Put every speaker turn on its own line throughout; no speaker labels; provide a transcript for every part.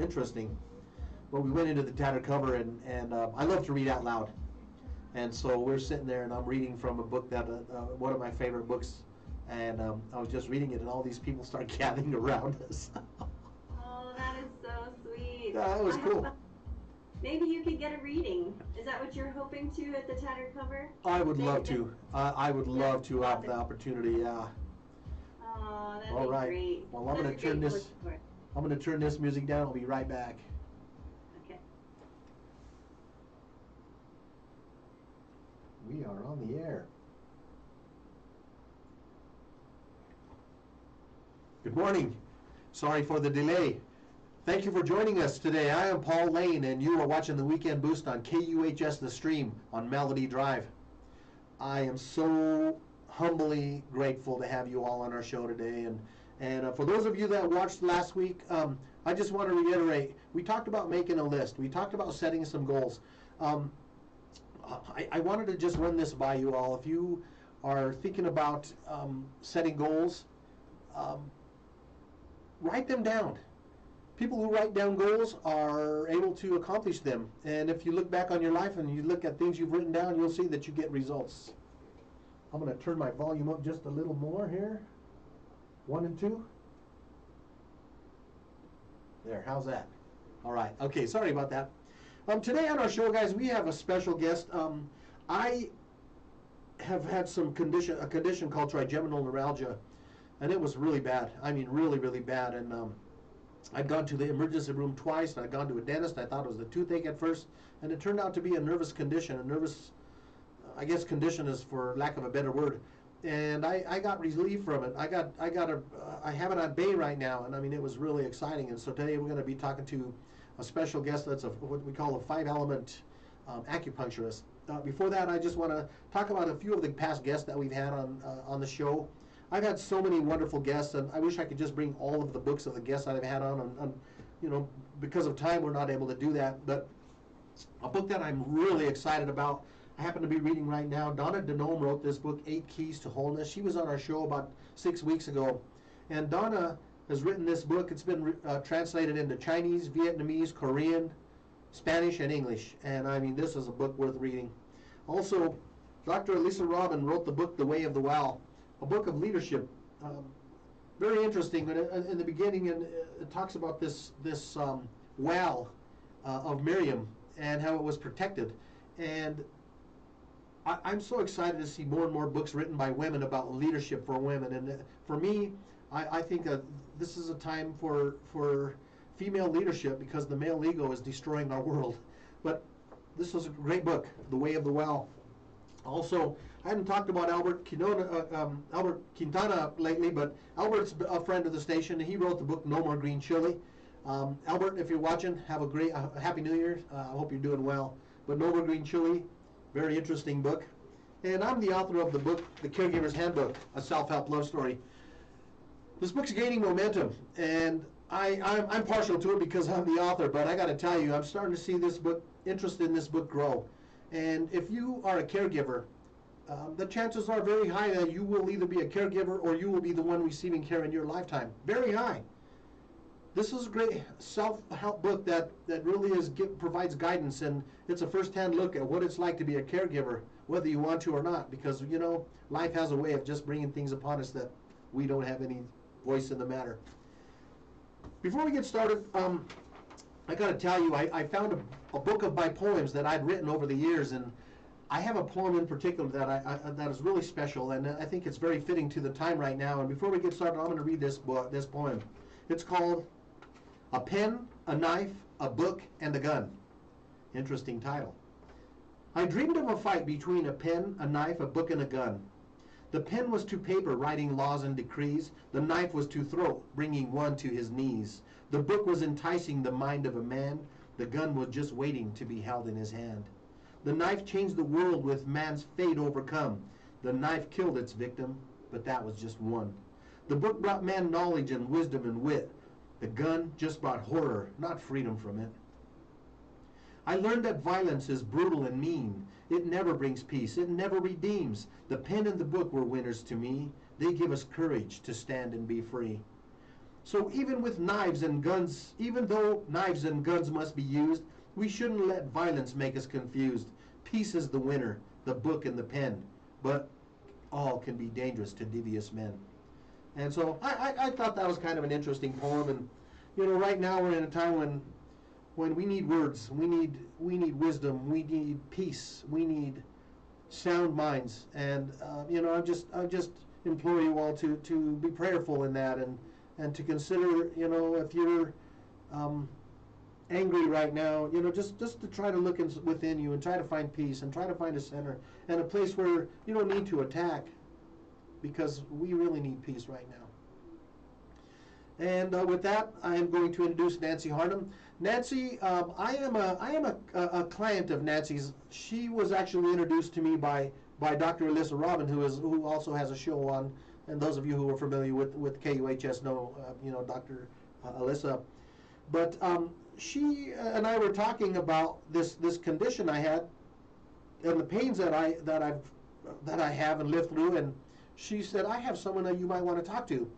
interesting. But we went into the tattered cover, and I love to read out loud. And so we're sitting there, and I'm reading from a book that one of my favorite books, and I was just reading it, and all these people start gathering around us.
Oh, that is so sweet.
Yeah, that was cool.
Maybe you could get a reading. Is that what you're hoping to at the tattered cover?
I would love to. I would love to have the opportunity. Yeah.
Oh, that'd
All
be
right.
great.
Well, I'm going to turn this. I'm going to turn this music down. I'll be right back.
Okay.
We are on the air. Good morning. Sorry for the delay. Thank you for joining us today. I am Paul Lane, and you are watching the Weekend Boost on KUHS The Stream on Melody Drive. I am so humbly grateful to have you all on our show today. And for those of you that watched last week, I just want to reiterate, we talked about making a list. We talked about setting some goals. I wanted to just run this by you all. If you are thinking about setting goals, write them down. People who write down goals are able to accomplish them. And if you look back on your life and you look at things you've written down, you'll see that you get results. I'm going to turn my volume up just a little more here. 1 and 2. There, how's that? All right. Okay, sorry about that. Today on our show, guys, we have a special guest. I have had a condition called trigeminal neuralgia, and it was really bad. I mean, really, really bad. And I'd gone to the emergency room twice, and I'd gone to a dentist. I thought it was the toothache at first, and it turned out to be a nervous condition. A nervous, I guess, condition is for lack of a better word. And I got relief from it. I have it on bay right now, and I mean, it was really exciting. And so today we're going to be talking to a special guest that's what we call a 5-element acupuncturist. Before that, I just want to talk about a few of the past guests that we've had on the show. I've had so many wonderful guests, and I wish I could just bring all of the books of the guests that I've had on. You know, because of time, we're not able to do that. But a book that I'm really excited about, I happen to be reading right now. Donna Denome wrote this book, 8 Keys to Wholeness. She was on our show about 6 weeks ago. And Donna has written this book. It's been translated into Chinese, Vietnamese, Korean, Spanish, and English. And I mean, this is a book worth reading. Also, Dr. Elisa Robin wrote the book, The Way of the Wow, a book of leadership. Very interesting. But in the beginning, it talks about this well of Miriam and how it was protected. And I'm so excited to see more and more books written by women about leadership for women. And for me, I think this is a time for female leadership, because the male ego is destroying our world. But this was a great book, The Way of the Well. Also, I haven't talked about Albert Quintana lately, but Albert's a friend of the station, and he wrote the book No More Green Chili. Albert, if you're watching, have a great Happy New Year. I hope you're doing well. But No More Green Chili, very interesting book. And I'm the author of the book, The Caregiver's Handbook, a self-help love story. This book's gaining momentum, and I'm partial to it because I'm the author, but I got to tell you, I'm starting to see this book, interest in this book grow. And if you are a caregiver, the chances are very high that you will either be a caregiver or you will be the one receiving care in your lifetime. Very high. This is a great self-help book that really provides guidance, and it's a first-hand look at what it's like to be a caregiver, whether you want to or not, because, you know, life has a way of just bringing things upon us that we don't have any voice in the matter. Before we get started, I got to tell you, I found a book of my poems that I'd written over the years, and I have a poem in particular that is really special, and I think it's very fitting to the time right now. And before we get started, I'm going to read this poem. It's called A Pen, a Knife, a Book, and a Gun. Interesting title. I dreamed of a fight between a pen, a knife, a book, and a gun. The pen was to paper, writing laws and decrees. The knife was to throat, bringing one to his knees. The book was enticing the mind of a man. The gun was just waiting to be held in his hand. The knife changed the world with man's fate overcome. The knife killed its victim, but that was just one. The book brought man knowledge and wisdom and wit. The gun just brought horror, not freedom from it. I learned that violence is brutal and mean. It never brings peace. It never redeems. The pen and the book were winners to me. They give us courage to stand and be free. So even with knives and guns, even though knives and guns must be used, we shouldn't let violence make us confused. Peace is the winner, the book and the pen, but all can be dangerous to devious men. And so I thought that was kind of an interesting poem. And right now we're in a time when we need words, we need wisdom, we need peace, we need sound minds. And I just implore you all to be prayerful in that, and to consider, if you're angry right now, just to try to look within you and try to find peace and try to find a center and a place where you don't need to attack, because we really need peace right now. And with that, I am going to introduce Nancy Harnum. Nancy, I am a client of Nancy's. She was actually introduced to me by Dr. Alyssa Robin, who also has a show on. And those of you who are familiar with KUHS know, Dr. Alyssa. But she and I were talking about this condition I had and the pains that I have and live through. And she said, I have someone that you might want to talk to.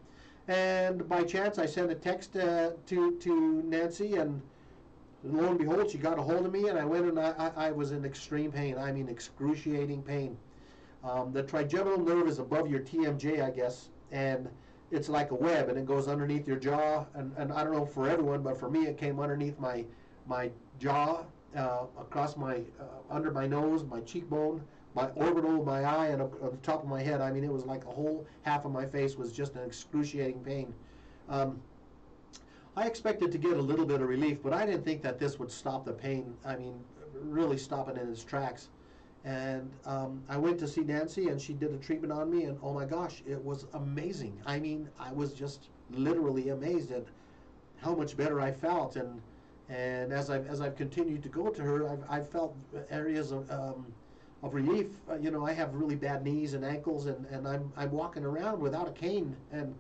And by chance, I sent a text to Nancy, and lo and behold, she got a hold of me, and I went, and I was in extreme pain. I mean, excruciating pain. The trigeminal nerve is above your TMJ, I guess, and it's like a web, and it goes underneath your jaw. And I don't know for everyone, but for me, it came underneath my jaw, across under my nose, my cheekbone, my orbital, my eye, and on the top of my head. I mean, it was like a whole half of my face was just an excruciating pain. I expected to get a little bit of relief, but I didn't think that this would stop the pain. I mean, really stop it in its tracks. And I went to see Nancy, and she did a treatment on me, and oh my gosh, it was amazing. I mean, I was just literally amazed at how much better I felt. And as I've continued to go to her, I've felt areas of relief. I have really bad knees and ankles, and I'm walking around without a cane, and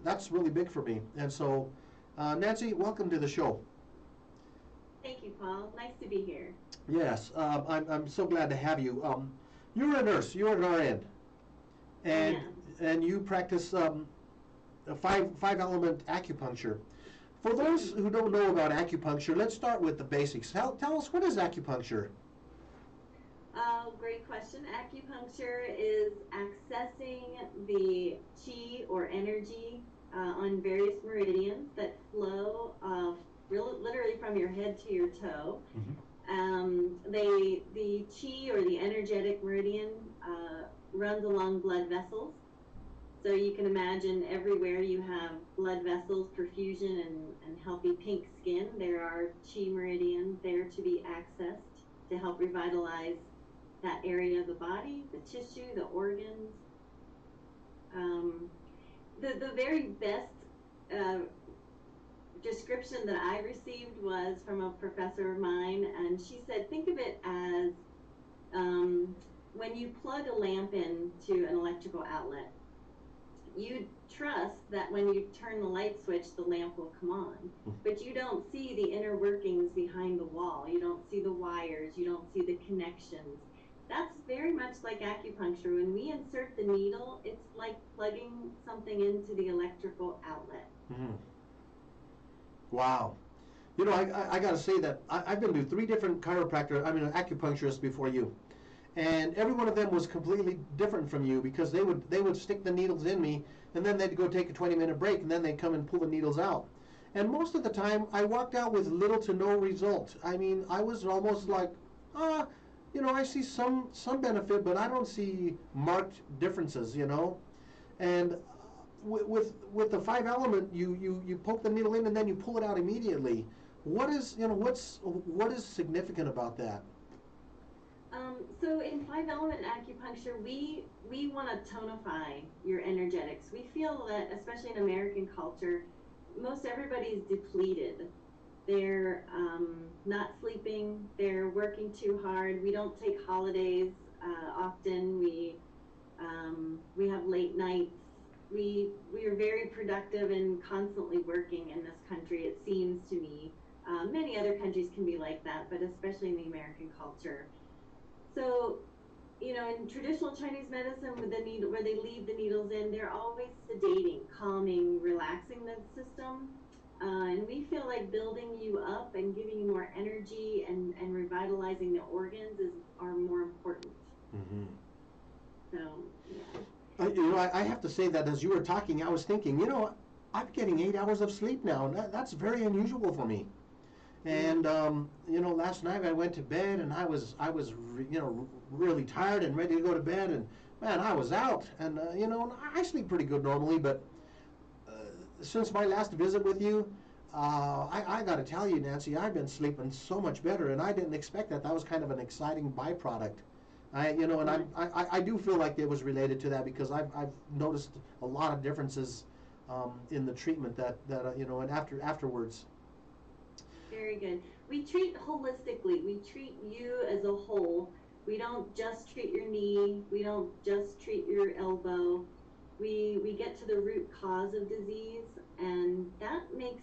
that's really big for me. And so, Nancy, welcome to the show.
Thank you, Paul. Nice to be here.
Yes, I'm so glad to have you. You're a nurse. You're an RN, and you practice five-element acupuncture. For those who don't know about acupuncture, let's start with the basics. Tell us, what is acupuncture?
Great question. Acupuncture is accessing the chi or energy on various meridians that flow literally from your head to your toe. Mm-hmm. The chi or the energetic meridian runs along blood vessels. So you can imagine everywhere you have blood vessels, perfusion, and healthy pink skin, there are chi meridians there to be accessed to help revitalize that area of the body, the tissue, the organs. The very best description that I received was from a professor of mine, and she said, think of it as when you plug a lamp into an electrical outlet, you trust that when you turn the light switch, the lamp will come on, but you don't see the inner workings behind the wall. You don't see the wires, you don't see the connections. That's very much like acupuncture. When we insert the needle, it's like plugging something into the electrical outlet.
Mm-hmm. Wow. I got to say that I've been to 3 different acupuncturists before you. And every one of them was completely different from you, because they would stick the needles in me, and then they'd go take a 20-minute break, and then they'd come and pull the needles out. And most of the time, I walked out with little to no result. I mean, I was almost like, I see some benefit, but I don't see marked differences, And with the 5-element, you poke the needle in and then you pull it out immediately. What is significant about that?
So in 5-element acupuncture, we want to tonify your energetics. We feel that, especially in American culture, most everybody's depleted. They're not sleeping, they're working too hard. We don't take holidays often. We have late nights. We are very productive and constantly working in this country, it seems to me. Many other countries can be like that, but especially in the American culture. So in traditional Chinese medicine with the needle, where they leave the needles in, they're always sedating, calming, relaxing the system. And we feel like building you up and giving you more energy and revitalizing the organs are more important.
Mm-hmm.
So, yeah.
I have to say that as you were talking, I was thinking, I'm getting 8 hours of sleep now, and that's very unusual for me. And last night I went to bed, and I was really tired and ready to go to bed, and man, I was out. And I sleep pretty good normally, but since my last visit with you, I got to tell you, Nancy, I've been sleeping so much better, and I didn't expect that. That was kind of an exciting byproduct. I do feel like it was related to that, because I've noticed a lot of differences in the treatment that and afterwards.
Very good. We treat holistically. We treat you as a whole. We don't just treat your knee. We don't just treat your elbow. We get to the root cause of disease, and that makes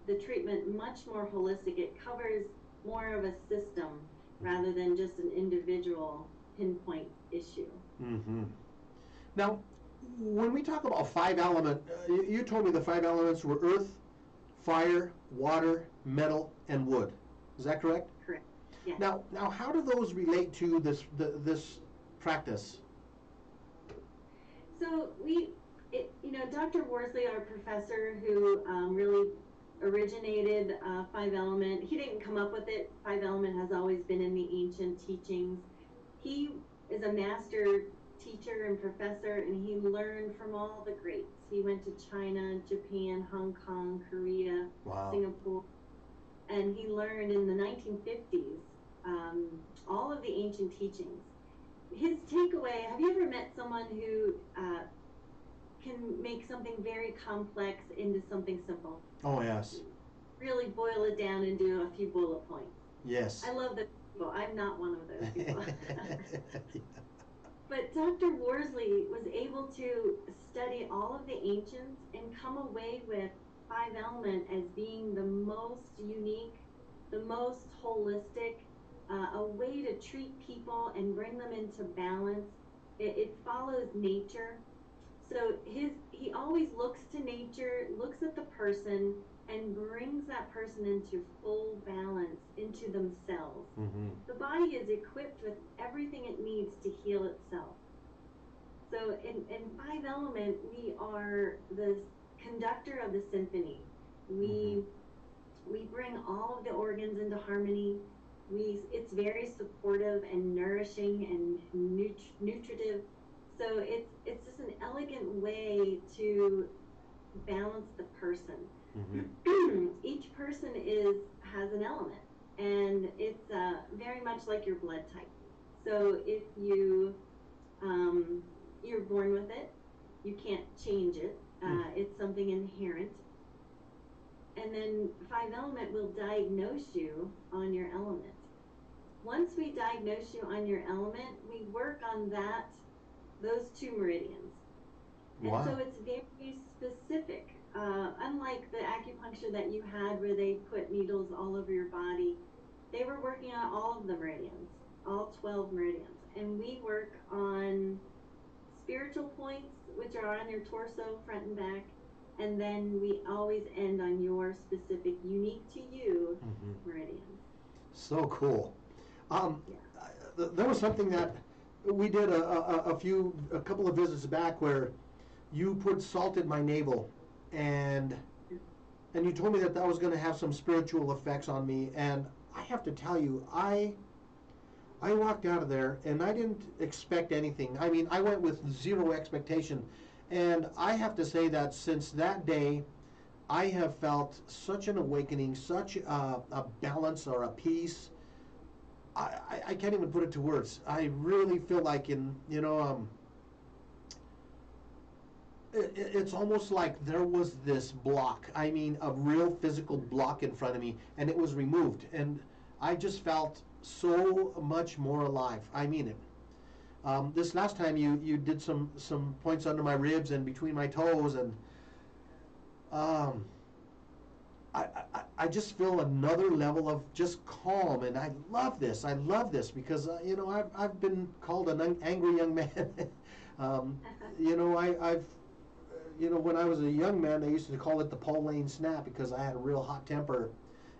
the treatment much more holistic. It covers more of a system rather than just an individual pinpoint issue.
Mm-hmm. Now, when we talk about 5-element, you told me the 5 elements were earth, fire, water, metal, and wood. Is that correct?
Correct. Yes.
Now, how do those relate to this practice?
So Dr. Worsley, our professor, who really originated 5-element, he didn't come up with it. 5-element has always been in the ancient teachings. He is a master teacher and professor, and he learned from all the greats. He went to China, Japan, Hong Kong, Korea,
wow.
Singapore, and he learned in the 1950s all of the ancient teachings. His takeaway, have you ever met someone who can make something very complex into something simple?
Oh, yes.
Really boil it down into a few bullet points.
Yes.
I love those people. I'm not one of those people. But Dr. Worsley was able to study all of the ancients and come away with 5-element as being the most unique, the most holistic, a way to treat people and bring them into balance. It follows nature. So he always looks to nature, looks at the person, and brings that person into full balance, into themselves.
Mm-hmm.
The body is equipped with everything it needs to heal itself. So in 5-element, we are the conductor of the symphony. We bring all of the organs into harmony. It's very supportive and nourishing and nutritive. So it's just an elegant way to balance the person. Mm-hmm. Each person has an element, and it's very much like your blood type. So if you're born with it, you can't change it. It's something inherent. And then 5-element will diagnose you on your element. Once we diagnose you on your element, we work on those 2 meridians. And
wow.
So it's very specific. Unlike the acupuncture that you had where they put needles all over your body, they were working on all of the meridians, all 12 meridians. And we work on spiritual points, which are on your torso, front and back. And then we always end on your specific, unique to you meridians.
So cool. There was something that we did a couple of visits back where you put salt in my navel, and you told me that was going to have some spiritual effects on me. And I have to tell you, I walked out of there and I didn't expect anything. I mean, I went with zero expectation, and I have to say that since that day, I have felt such an awakening, such a balance or a peace. I can't even put it to words. I really feel like it's almost like there was this block. I mean, a real physical block in front of me, and it was removed. And I just felt so much more alive. I mean it. This last time you did some points under my ribs and between my toes, and I just feel another level of just calm, and I love this. I love this because I've been called an angry young man. um, I've when I was a young man, they used to call it the Paul Lane snap because I had a real hot temper,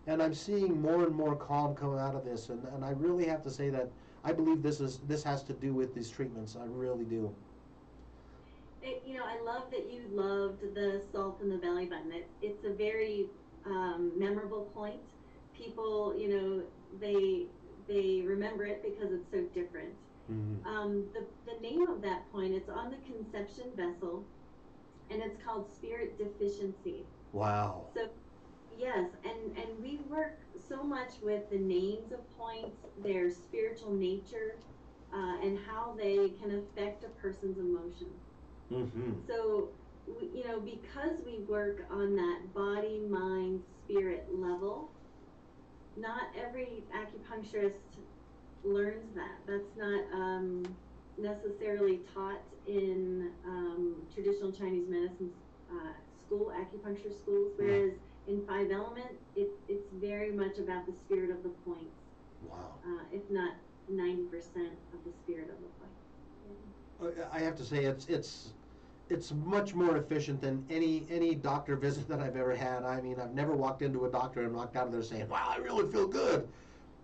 and I'm seeing more and more calm coming out of this, and I really have to say that I believe this has to do with these treatments. I really do.
I love that you loved the salt in the belly button. It's a very memorable point. People, they remember it because it's so different. The name of that point, it's on the conception vessel, and it's called spirit deficiency.
Wow.
So, yes, and we work so much with the names of points, their spiritual nature, and how they can affect a person's emotion. So, because we work on that body, mind, spirit level, not every acupuncturist learns that. That's not necessarily taught in traditional Chinese medicine acupuncture schools, whereas in Five Element, it's very much about the spirit of the points.
Wow.
If not 90% of the spirit of the point.
I have to say it's much more efficient than any doctor visit that I've ever had. I mean, I've never walked into a doctor and walked out of there saying, "Wow, I really feel good."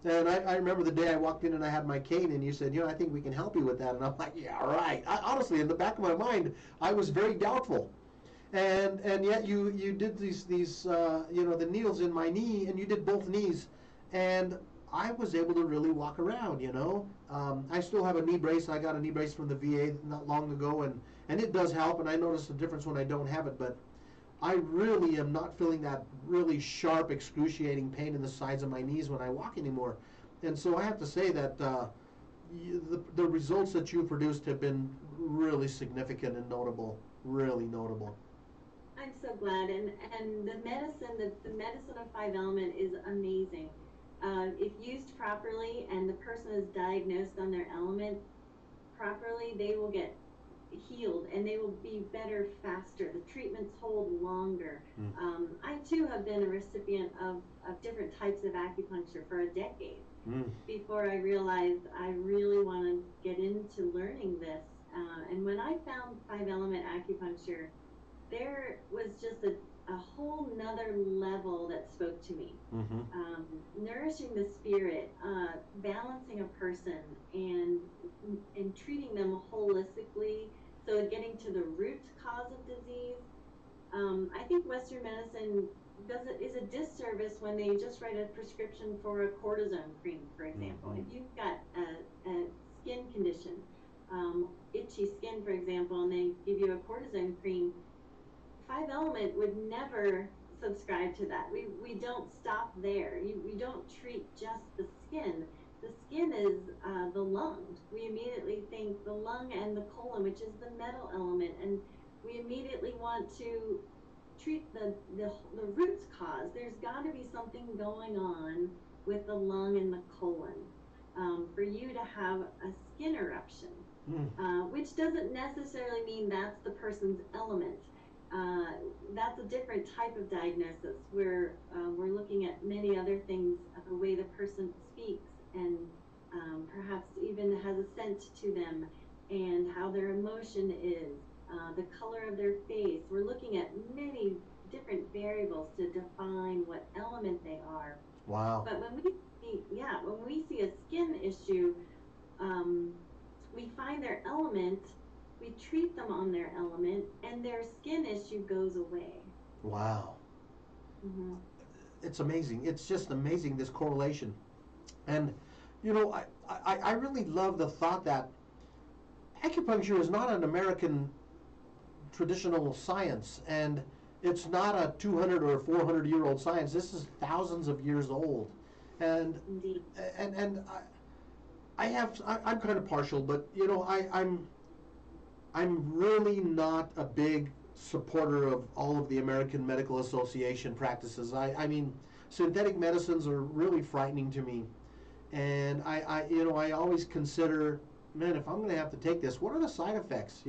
And I remember the day I walked in and I had my cane, and you said, "I think we can help you with that." And I'm like, "Yeah, right." Honestly, in the back of my mind, I was very doubtful. And yet you did these the needles in my knee, and you did both knees, and I was able to really walk around. I still have a knee brace. I got a knee brace from the VA not long ago, and it does help, and I notice the difference when I don't have it. But I really am not feeling that really sharp, excruciating pain in the sides of my knees when I walk anymore. And so I have to say that the results that you produced have been really significant and notable, really notable.
I'm so glad, and the medicine of Five Element is amazing. If used properly and the person is diagnosed on their element properly, they will get healed and they will be better faster. The treatments hold longer. I too have been a recipient of different types of acupuncture for a decade before I realized I really want to get into learning this. And when I found Five Element acupuncture, there was just a whole nother level that spoke to me. Nourishing the spirit, balancing a person, and treating them holistically, so getting to the root cause of disease. I think Western medicine is a disservice when they just write a prescription for a cortisone cream, for example. If you've got a skin condition, itchy skin, for example, and they give you a cortisone cream, Five Element would never subscribe to that. We don't stop there. We don't treat just the skin. The skin is the lung. We immediately think the lung and the colon, which is the metal element, and we immediately want to treat the root cause. There's got to be something going on with the lung and the colon for you to have a skin eruption, which doesn't necessarily mean that's the person's element. That's a different type of diagnosis where we're looking at many other things, the way the person speaks, and perhaps even has a scent to them, and how their emotion is, the color of their face. We're looking at many different variables to define what element they are.
Wow.
But when we see a skin issue, we find their element, we treat them on their element, and their skin issue goes away.
Wow. It's amazing. It's just amazing, this correlation. And, I really love the thought that acupuncture is not an American traditional science, and it's not a 200 or 400-year-old science. This is thousands of years old. And
Indeed.
And I'm kind of partial, but I'm really not a big supporter of all of the American Medical Association practices. I mean, synthetic medicines are really frightening to me, and I always consider, man, if I'm going to have to take this, what are the side effects?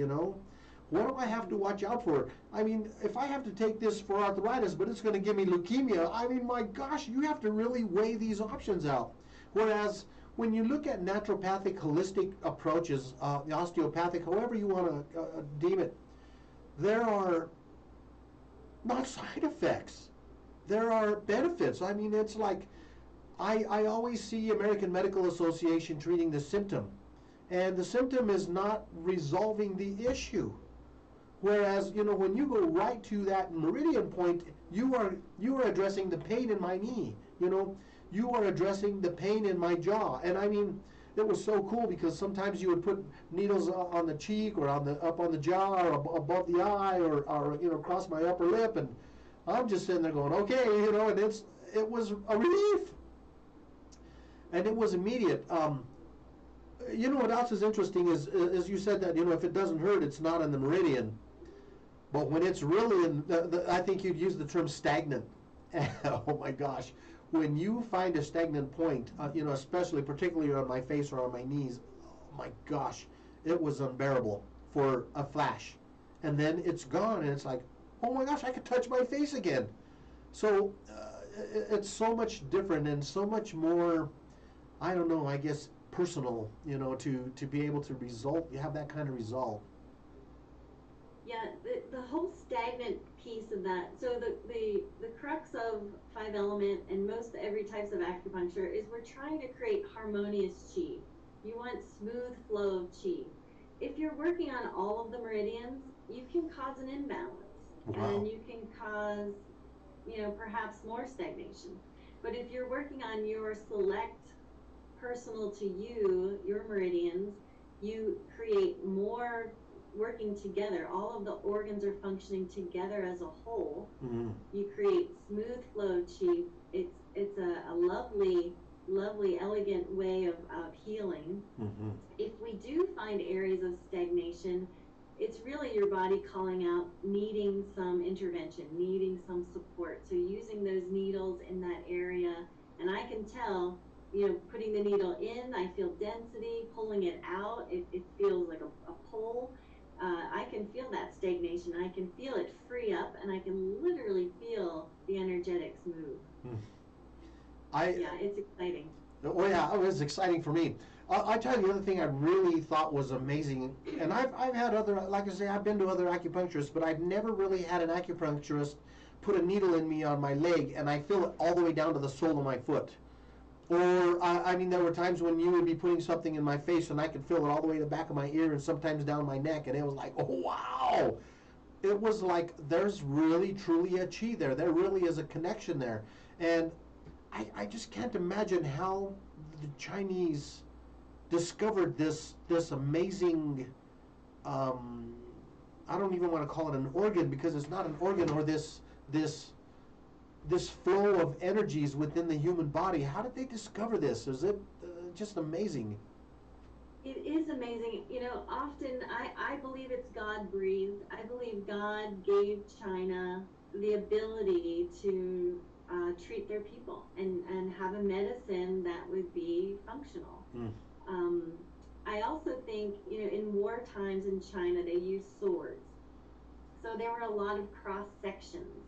What do I have to watch out for? I mean, if I have to take this for arthritis, but it's going to give me leukemia, I mean, my gosh, you have to really weigh these options out. Whereas when you look at naturopathic, holistic approaches, the osteopathic, however you want to deem it, there are not side effects. There are benefits. I mean, it's like, I always see American Medical Association treating the symptom, and the symptom is not resolving the issue. Whereas, you know, when you go right to that meridian point, you are addressing the pain in my knee. You know, you are addressing the pain in my jaw. And I mean, it was so cool because sometimes you would put needles on the cheek or up on the jaw or above the eye or you know, across my upper lip, and I'm just sitting there going, okay, you know, and it was a relief, and it was immediate. You know what else is interesting is you said that, you know, if it doesn't hurt, it's not in the meridian. But when it's really in, I think you'd use the term stagnant. Oh my gosh. When you find a stagnant point, you know, especially, particularly on my face or on my knees, oh my gosh, it was unbearable for a flash. And then it's gone, and it's like, oh my gosh, I could touch my face again. So it's so much different and so much more, I don't know, I guess, personal, you know, to be able to have that kind of result.
Yeah, the whole stagnant piece of that. So the crux of five element and most every types of acupuncture is we're trying to create harmonious chi. You want smooth flow of chi. If you're working on all of the meridians, you can cause an imbalance. Wow. And you can cause, you know, perhaps more stagnation. But if you're working on your select personal to you, your meridians, you create more working together. All of the organs are functioning together as a whole. Mm-hmm. You create smooth flow chi. It's a lovely, elegant way of healing. Mm-hmm. If we do find areas of stagnation, it's really your body calling out, needing some intervention, needing some support. So using those needles in that area, and I can tell, you know, putting the needle in, I feel density, pulling it out, it feels like a pull. I can feel that stagnation. I can feel it free up, and I can literally feel the energetics move. Yeah, it's exciting.
Oh yeah, it was exciting for me. I tell you the other thing I really thought was amazing, and I've had other, like I say, I've been to other acupuncturists, but I've never really had an acupuncturist put a needle in me on my leg, and I feel it all the way down to the sole of my foot. Or, I mean, there were times when you would be putting something in my face and I could feel it all the way to the back of my ear and sometimes down my neck, and it was like, oh, wow! It was like, there's really, truly a chi there. There really is a connection there. And I just can't imagine how the Chinese discovered this amazing, I don't even want to call it an organ, because it's not an organ, or this flow of energies within the human body. How did they discover this? Is it just amazing?
It is amazing. You know, often I believe it's God-breathed. I believe God gave China the ability to treat their people and have a medicine that would be functional. I also think, you know, in war times in China, they used swords. So there were a lot of cross sections.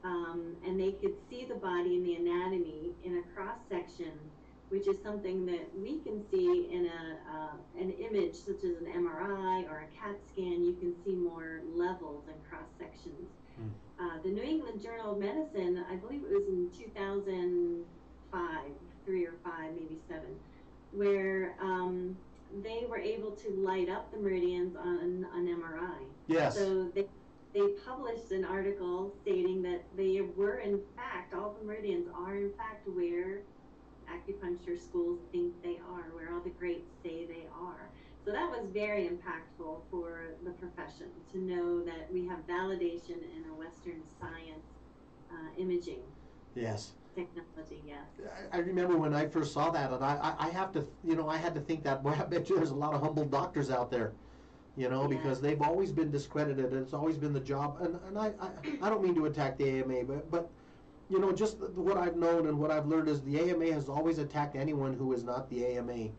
And they could see the body and the anatomy in a cross section, which is something that we can see in an image such as an MRI or a CAT scan. You can see more levels and cross sections. The New England Journal of Medicine, I believe it was in 2005, 3 or 5, maybe 7, where they were able to light up the meridians on an MRI.
Yes.
So they published an article stating that they were, in fact, all the meridians are, in fact, where acupuncture schools think they are, where all the greats say they are. So that was very impactful for the profession, to know that we have validation in a Western science imaging.
Yes.
Technology, yes.
I remember when I first saw that, and I have to, you know, I had to think that, boy, I bet you there's a lot of humble doctors out there. You know, because they've always been discredited, and it's always been the job. And I don't mean to attack the AMA, but you know, just what I've known and what I've learned is the AMA has always attacked anyone who is not the AMA.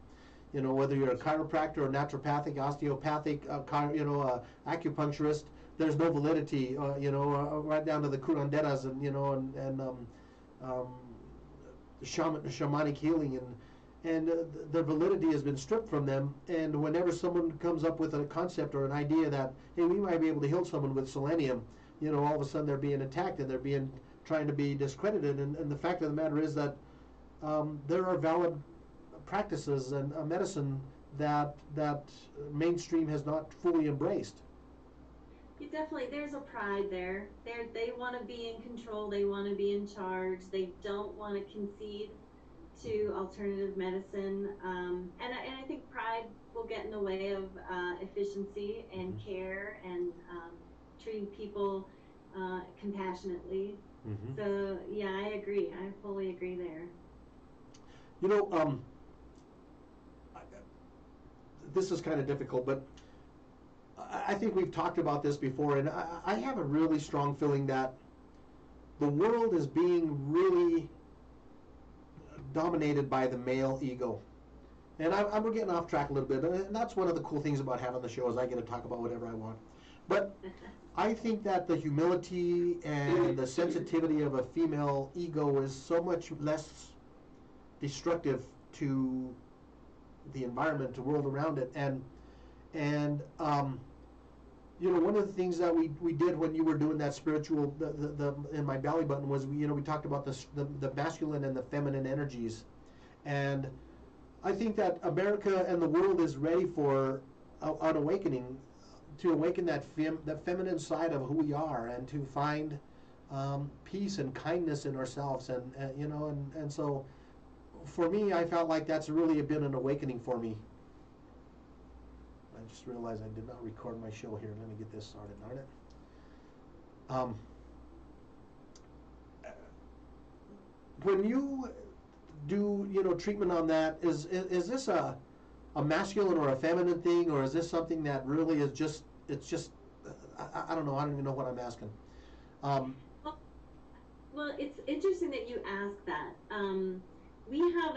You know, whether you're a chiropractor or naturopathic, osteopathic, acupuncturist, there's no validity. Right down to the curanderas and um, shamanic healing and their validity has been stripped from them. And whenever someone comes up with a concept or an idea that, hey, we might be able to heal someone with selenium, all of a sudden they're being attacked and they're being trying to be discredited. And the fact of the matter is that there are valid practices and medicine that mainstream has not fully embraced.
Definitely, there's a pride there. They want to be in control. They want to be in charge. They don't want to concede to alternative medicine. And I think pride will get in the way of efficiency and care and treating people compassionately. So yeah, I agree. I fully agree there.
This is kind of difficult, but I think we've talked about this before, and I have a really strong feeling that the world is being really dominated by the male ego. And we're getting off track a little bit, and that's one of the cool things about having the show is I get to talk about whatever I want. But I think that the humility and the sensitivity of a female ego is so much less destructive to the environment, the world around it, and one of the things that we did when you were doing that spiritual, the in my belly button was we talked about the masculine and the feminine energies, and I think that America and the world is ready for an awakening, to awaken that feminine side of who we are, and to find peace and kindness in ourselves, and so for me, I felt like that's really been an awakening for me. I just realized I did not record my show here. Let me get this started, darn it. When you do, treatment on that, is this a masculine or a feminine thing, or is this something that really is just, I don't know, I don't even know what I'm asking.
Well, it's interesting that you ask that. We have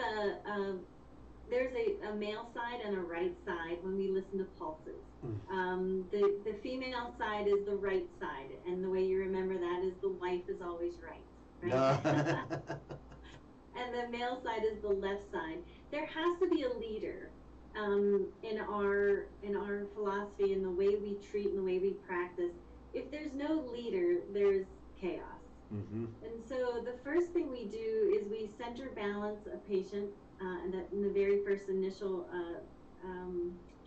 there's a male side and a right side when we listen to pulses. The female side is the right side, and the way you remember that is the wife is always right? And the male side is the left side. There has to be a leader in our philosophy, in the way we treat and the way we practice. If there's no leader, there's chaos. And so the first thing we do is we center balance a patient in the very first initial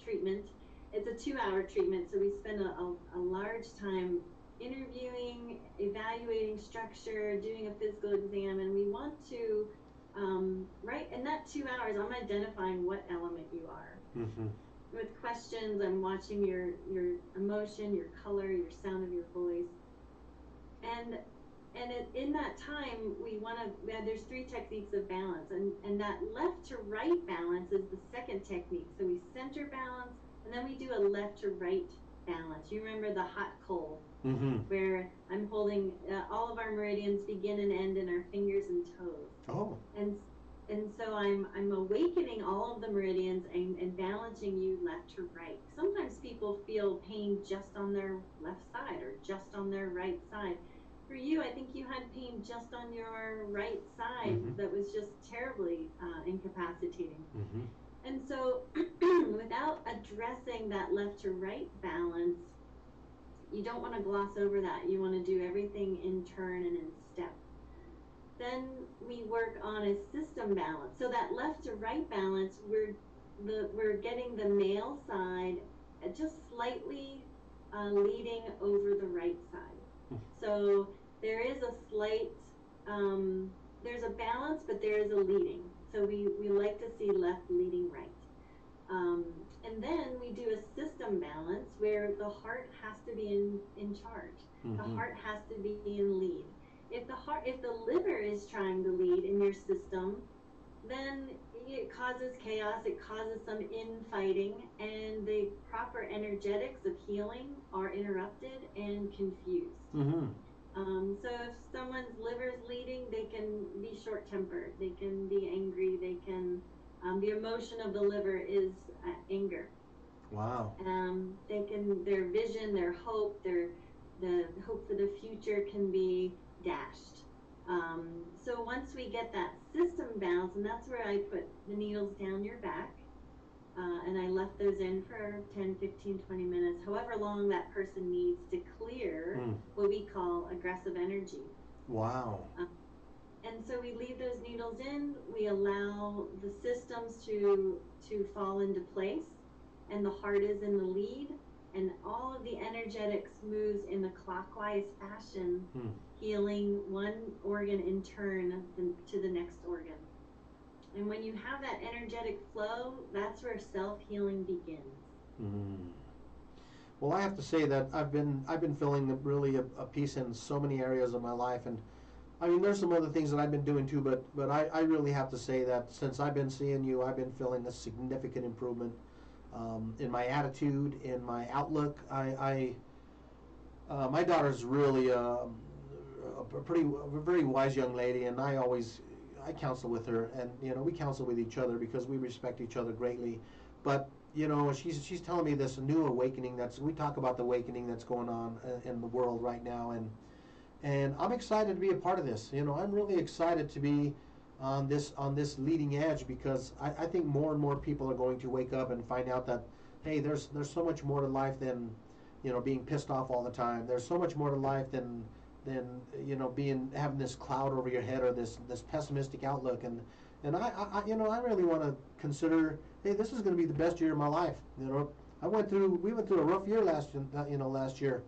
treatment. It's a 2-hour treatment, so we spend a large time interviewing, evaluating structure, doing a physical exam, and we want to, right, in that 2 hours, I'm identifying what element you are. With questions, I'm watching your emotion, your color, your sound of your voice. And in that time, there's 3 techniques of balance, and that left to right balance is the second technique. So we center balance, and then we do a left to right balance. You remember the hot coal, where I'm holding, all of our meridians begin and end in our fingers and toes.
Oh.
And so I'm awakening all of the meridians and balancing you left to right. Sometimes people feel pain just on their left side or just on their right side. For you, I think you had pain just on your right side that was just terribly incapacitating. And so without addressing that left to right balance, you don't want to gloss over that. You want to do everything in turn and in step. Then we work on a system balance. So that left to right balance, we're getting the male side just slightly leading over the right side. So there is a slight, there's a balance, but there is a leading. So we like to see left leading right. And then we do a system balance where the heart has to be in charge. The heart has to be in lead. If the liver is trying to lead in your system, then it causes chaos, it causes some infighting, and the proper energetics of healing are interrupted and confused. So if someone's liver is leading, they can be short-tempered, they can be angry, they can The emotion of the liver is anger.
Wow.
Their vision, their hope, the hope for the future can be dashed. So once we get that system balanced, and that's where I put the needles down your back, and I left those in for 10, 15, 20 minutes, however long that person needs to clear what we call aggressive energy.
Wow.
And so we leave those needles in, we allow the systems to fall into place, and the heart is in the lead, and all of the energetics moves in the clockwise fashion, healing one organ in turn to the next organ. And when you have that energetic flow, that's where self-healing begins.
Well, I have to say that I've been feeling really a peace in so many areas of my life, and I mean, there's some other things that I've been doing too, but I really have to say that since I've been seeing you, I've been feeling a significant improvement in my attitude, in my outlook. My daughter's really a very wise young lady, and I counsel with her, and we counsel with each other because we respect each other greatly. But she's telling me this new awakening we talk about the awakening that's going on in the world right now, and I'm excited to be a part of this. I'm really excited to be on this leading edge, because I think more and more people are going to wake up and find out that, hey, there's so much more to life than being pissed off all the time. There's so much more to life than having this cloud over your head, or this pessimistic outlook. And I really want to consider, hey, this is going to be the best year of my life. We went through a rough year last year.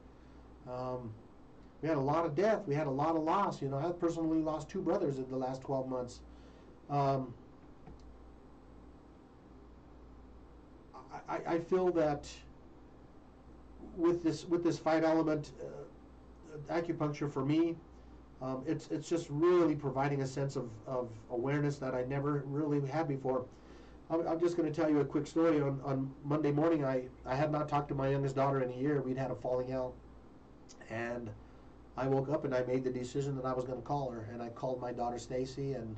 We had a lot of death. We had a lot of loss. I personally lost 2 brothers in the last 12 months. I feel that with this 5-element acupuncture for me, it's just really providing a sense of awareness that I never really had before. I'm just going to tell you a quick story. On Monday morning, I had not talked to my youngest daughter in a year. We'd had a falling out, and I woke up and I made the decision that I was going to call her, and I called my daughter Stacy, and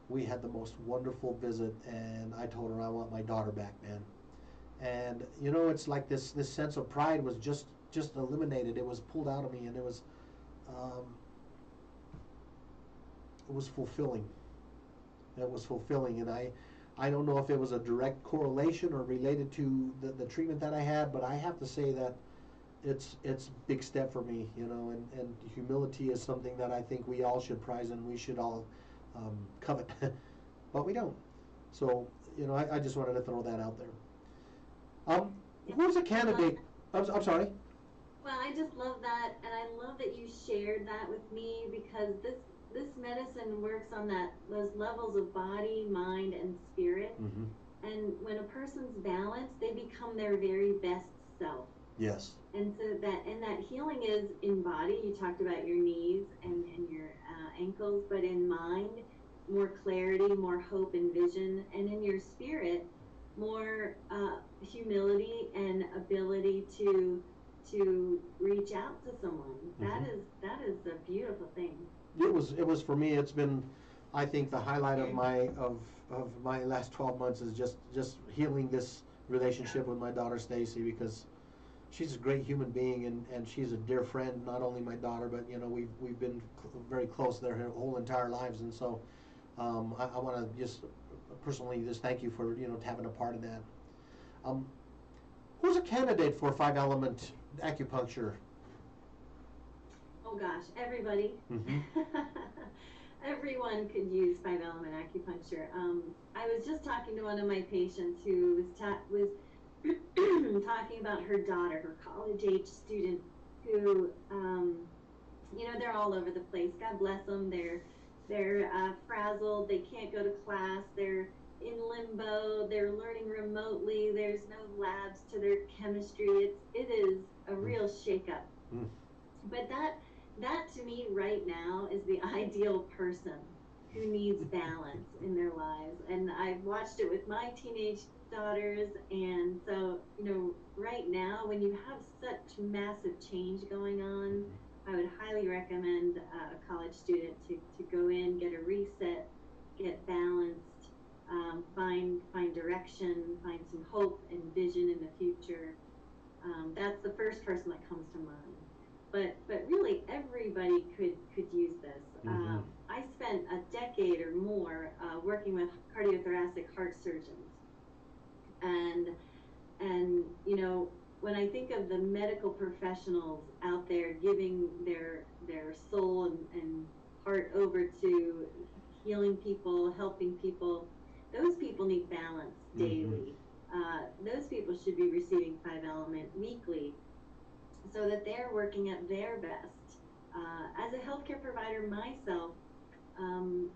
we had the most wonderful visit, and I told her I want my daughter back, man. And it's like this sense of pride was just eliminated. It was pulled out of me, and it was fulfilling. It was fulfilling, and I don't know if it was a direct correlation or related to the treatment that I had, but I have to say that it's a big step for me, and humility is something that I think we all should prize and we should all covet, but we don't. So, I just wanted to throw that out there. Who's a candidate? I'm sorry?
Well, I just love that, and I love that you shared that with me, because this medicine works on those levels of body, mind, and spirit. And when a person's balanced, they become their very best self.
Yes.
And so that healing is in body. You talked about your knees and your ankles, but in mind, more clarity, more hope and vision, and in your spirit, more humility and ability to reach out to someone. That is a beautiful thing.
It was for me. It's been, I think, the highlight of my last 12 months is just healing this relationship with my daughter Stacy, because she's a great human being, and she's a dear friend. Not only my daughter, but we've been very close their whole entire lives, and so I want to just personally just thank you for having a part of that. Who's a candidate for 5-element acupuncture?
Oh gosh, everybody. Everyone could use 5-element acupuncture. I was just talking to one of my patients who was talking about her daughter, her college-age student, who, they're all over the place. God bless them. They're frazzled. They can't go to class. They're in limbo. They're learning remotely. There's no labs to their chemistry. It is a real shakeup. But that to me right now is the ideal person who needs balance in their lives. And I've watched it with my teenage daughters, and so right now when you have such massive change going on, I would highly recommend a college student to go in, get a reset, get balanced, find direction, find some hope and vision in the future. That's the first person that comes to mind. But really, everybody could use this. I spent a decade or more working with cardiothoracic heart surgeons, and you know, when I think of the medical professionals out there giving their soul and heart over to healing people, helping people, those people need balance daily. Those people should be receiving 5-element weekly so that they're working at their best. As a healthcare provider myself,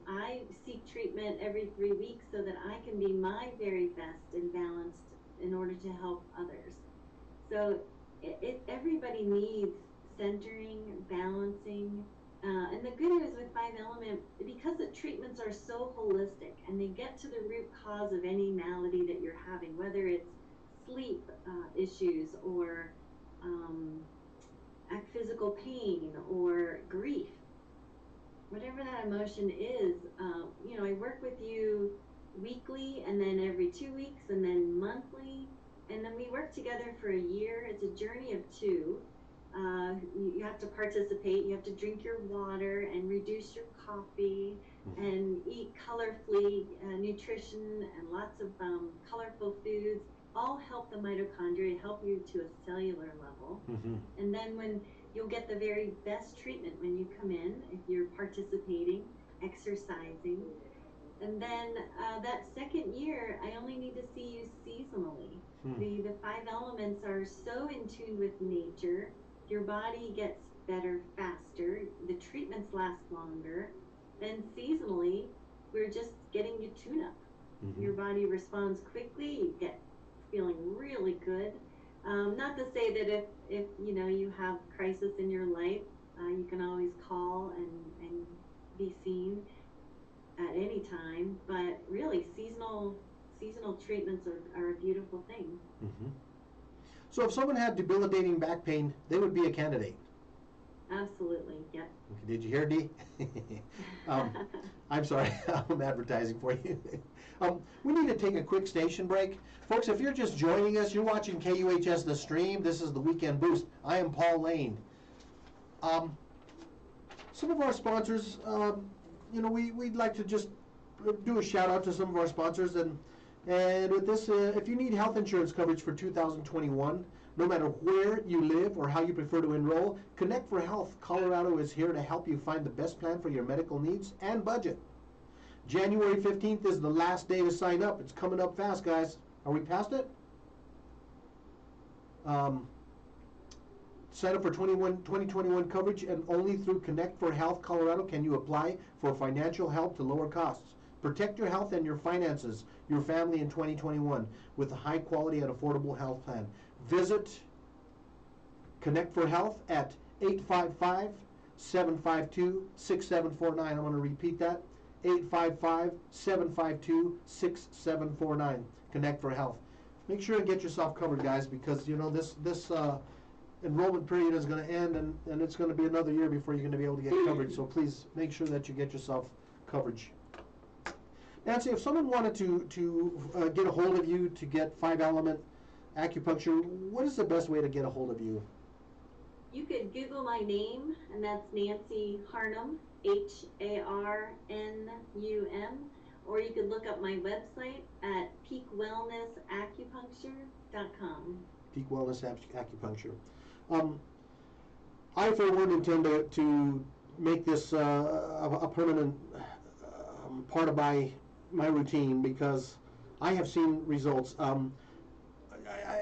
I seek treatment every 3 weeks so that I can be my very best and balanced in order to help others. So everybody needs centering, balancing, and the good news with 5-element, because the treatments are so holistic and they get to the root cause of any malady that you're having, whether it's sleep issues or physical pain or grief, whatever that emotion is, you know, I work with you weekly and then every 2 weeks and then monthly, and then we work together for a year. It's a journey of 2. You have to participate, you have to drink your water and reduce your coffee and eat colorfully, nutrition and lots of colorful foods, all help the mitochondria, help you to a cellular level. And then when you'll get the very best treatment when you come in, if you're participating, exercising. And then that second year, I only need to see you seasonally. The 5 elements are so in tune with nature. Your body gets better faster. The treatments last longer. Then seasonally, we're just getting you tune-up. Your body responds quickly. You get feeling really good. Not to say that if you know you have crisis in your life, you can always call and be seen at any time. But really, seasonal treatments are a beautiful thing.
So if someone had debilitating back pain, they would be a candidate.
Absolutely, yep.
Okay, did you hear, Dee? I'm sorry, I'm advertising for you. We need to take a quick station break. Folks, if you're just joining us, you're watching KUHS The Stream. This is the Weekend Boost. I am Paul Lane. Some of our sponsors, you know, we'd like to just do a shout out to some of our sponsors. And with this, if you need health insurance coverage for 2021, no matter where you live or how you prefer to enroll, Connect for Health Colorado is here to help you find the best plan for your medical needs and budget. January 15th is the last day to sign up. It's coming up fast, guys. Are we past it? Sign up for 2021 coverage, and only through Connect for Health Colorado can you apply for financial help to lower costs. Protect your health and your finances, your family in 2021 with a high quality and affordable health plan. Visit Connect for Health at 855-752-6749. I'm going to repeat that. 855-752-6749. Connect for Health. Make sure and get yourself covered, guys, because you know this enrollment period is going to end, and it's going to be another year before you're going to be able to get coverage. So please make sure that you get yourself coverage. Nancy, if someone wanted to get a hold of you to get 5-element acupuncture, what is the best way to get a hold of you?
You could Google my name, and that's Nancy Harnum, Harnum, or you could look up my website at peakwellnessacupuncture.com.
Peak Wellness Acupuncture. I, for one, intend to make this a permanent part of my routine, because I have seen results. I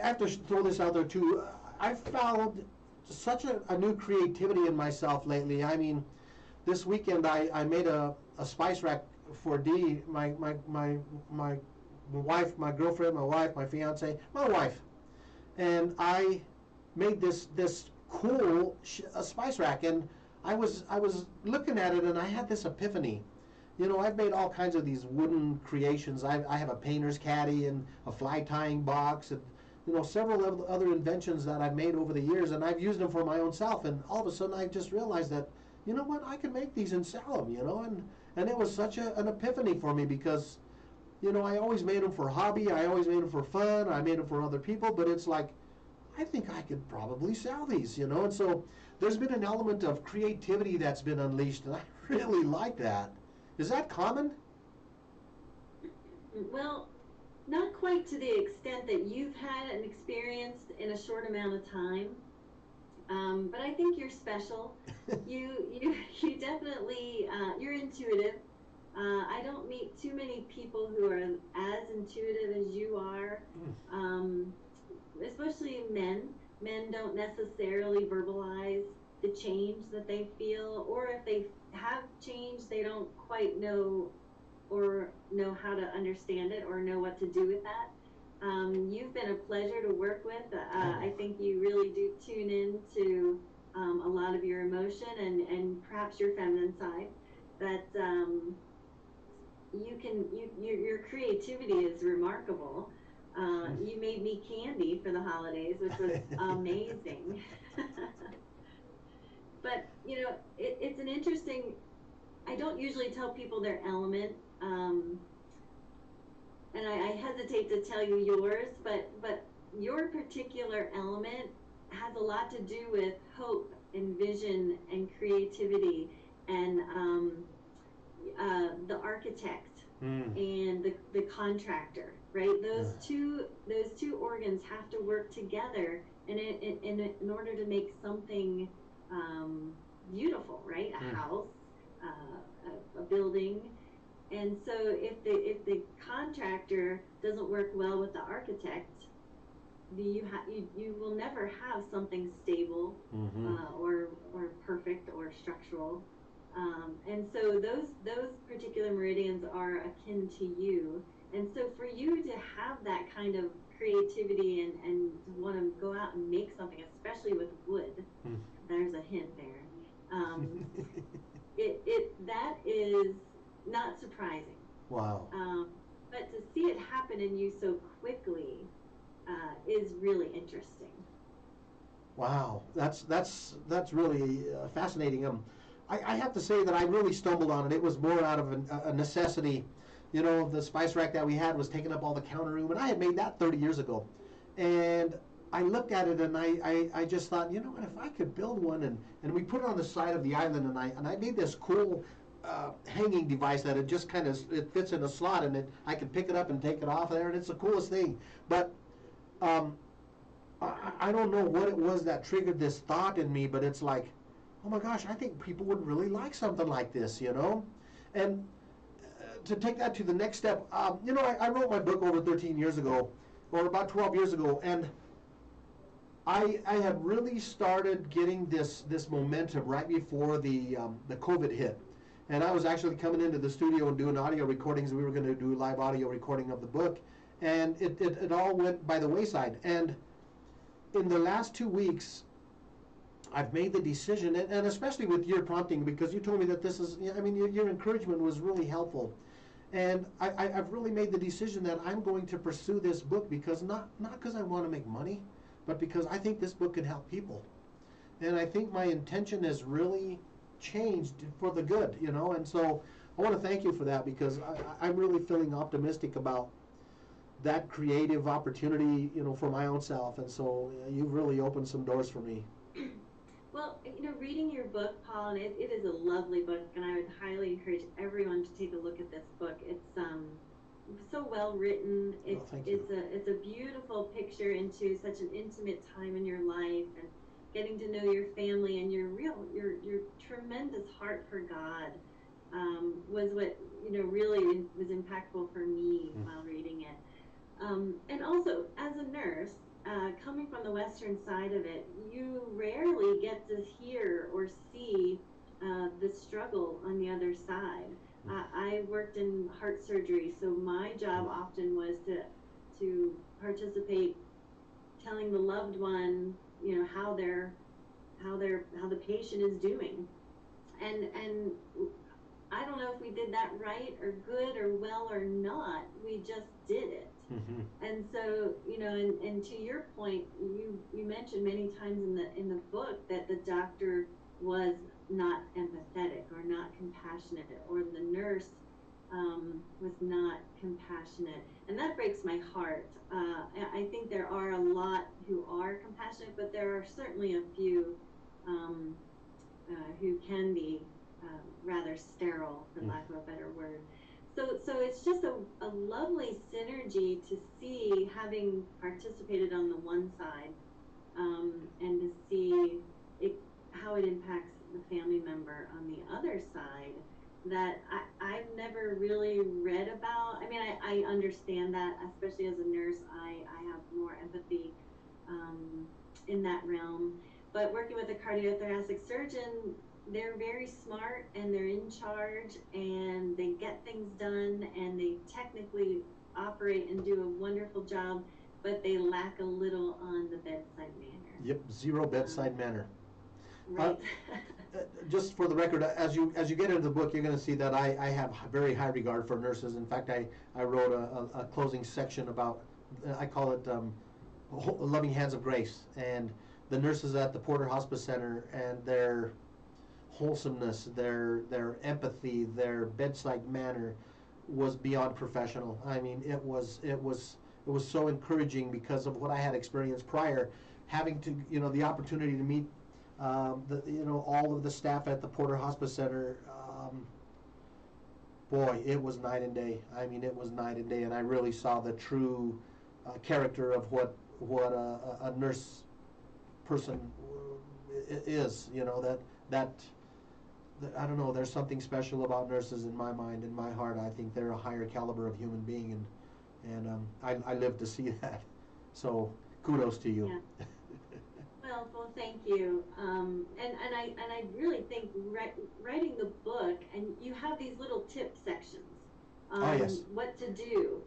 have to throw this out there too. I've found such a new creativity in myself lately. I mean, this weekend I made a spice rack for Dee, my wife, my girlfriend, my wife, my fiance, my wife, and I made this cool spice rack, and I was looking at it and I had this epiphany. You know, I've made all kinds of these wooden creations. I have a painter's caddy and a fly tying box, and you know, several other inventions that I've made over the years, and I've used them for my own self. And all of a sudden, I just realized that, you know what, I can make these and sell them. You know, and it was such an epiphany for me, because you know, I always made them for hobby, I always made them for fun, I made them for other people, but it's like, I think I could probably sell these, you know, and so there's been an element of creativity that's been unleashed, and I really like that. Is that common?
Well, not quite to the extent that you've had and experienced in a short amount of time. But I think you're special. You definitely you're intuitive. I don't meet too many people who are as intuitive as you are, um, especially men. Men don't necessarily verbalize the change that they feel, or if they have change, they don't quite know or know how to understand it or know what to do with that. You've been a pleasure to work with. I think you really do tune in to a lot of your emotion and perhaps your feminine side. That your creativity is remarkable. You made me candy for the holidays, which was amazing. But you know, it's an interesting. I don't usually tell people their element. And I hesitate to tell you yours, but your particular element has a lot to do with hope and vision and creativity and the architect and the contractor, right? Those two organs have to work together in order to make something beautiful, right? A house, a building. And so if the contractor doesn't work well with the architect, you will never have something stable or perfect or structural. And so those particular meridians are akin to you. And so for you to have that kind of creativity and want to go out and make something, especially with wood, there's a hint there. That is not surprising.
Wow.
But to see it happen in you so quickly is really interesting.
Wow, that's really fascinating. I have to say that I really stumbled on it. It was more out of a necessity. You know, the spice rack that we had was taking up all the counter room, and I had made that 30 years ago. And I looked at it and I just thought, you know what, if I could build one, and we put it on the side of the island, and I made this cool hanging device that it just kind of, it fits in a slot, and I can pick it up and take it off there, and it's the coolest thing. But I don't know what it was that triggered this thought in me, but it's like, oh my gosh, I think people would really like something like this, you know? And to take that to the next step, you know, I wrote my book over 13 years ago, or about 12 years ago, and I had really started getting this momentum right before the COVID hit. And I was actually coming into the studio and doing audio recordings. We were going to do live audio recording of the book, and it all went by the wayside. And in the last 2 weeks, I've made the decision, and especially with your prompting, because you told me that this is, I mean, your encouragement was really helpful. And I've really made the decision that I'm going to pursue this book, because not because I want to make money, but because I think this book can help people. And I think my intention has really changed for the good, you know. And so I want to thank you for that, because I'm really feeling optimistic about that creative opportunity, you know, for my own self. And so you've really opened some doors for me.
Well, you know, reading your book, Paul, and it is a lovely book, and I would highly encourage everyone to take a look at this book. It's so well written. It's a beautiful picture into such an intimate time in your life, and getting to know your family and your tremendous heart for God was what, you know, really was impactful for me while reading it. And also, as a nurse, coming from the western side of it, you rarely get to hear or see the struggle on the other side. I worked in heart surgery, so my job often was to participate, telling the loved one, you know, how the patient is doing, and I don't know if we did that right or good or well or not. We just did it. And so, you know, and to your point, you mentioned many times in the book that the doctor was not empathetic or not compassionate, or the nurse was not compassionate. compassionate, and that breaks my heart. I think there are a lot who are compassionate, but there are certainly a few who can be rather sterile, for lack of a better word. So it's just a lovely synergy to see, having participated on the one side, and to see how it impacts the family member on the other side, that I've never really read about. I mean, I understand that, especially as a nurse, I have more empathy in that realm. But working with a cardiothoracic surgeon, they're very smart and they're in charge and they get things done and they technically operate and do a wonderful job, but they lack a little on the bedside manner.
Yep, zero bedside manner.
Right.
Just for the record, as you get into the book, you're going to see that I have very high regard for nurses. In fact, I wrote a closing section about, I call it Loving Hands of Grace, and the nurses at the Porter Hospice Center and their wholesomeness, their empathy, their bedside manner was beyond professional. I mean, it was so encouraging because of what I had experienced prior, having to, the opportunity to meet all of the staff at the Porter Hospice Center. Boy, it was night and day. I mean, it was night and day, and I really saw the true character of what a nurse person is. That I don't know. There's something special about nurses in my mind, in my heart. I think they're a higher caliber of human being, and I live to see that. So kudos to you.
Yeah. Well, thank you. And I really think writing the book, and you have these little tip sections on what to do,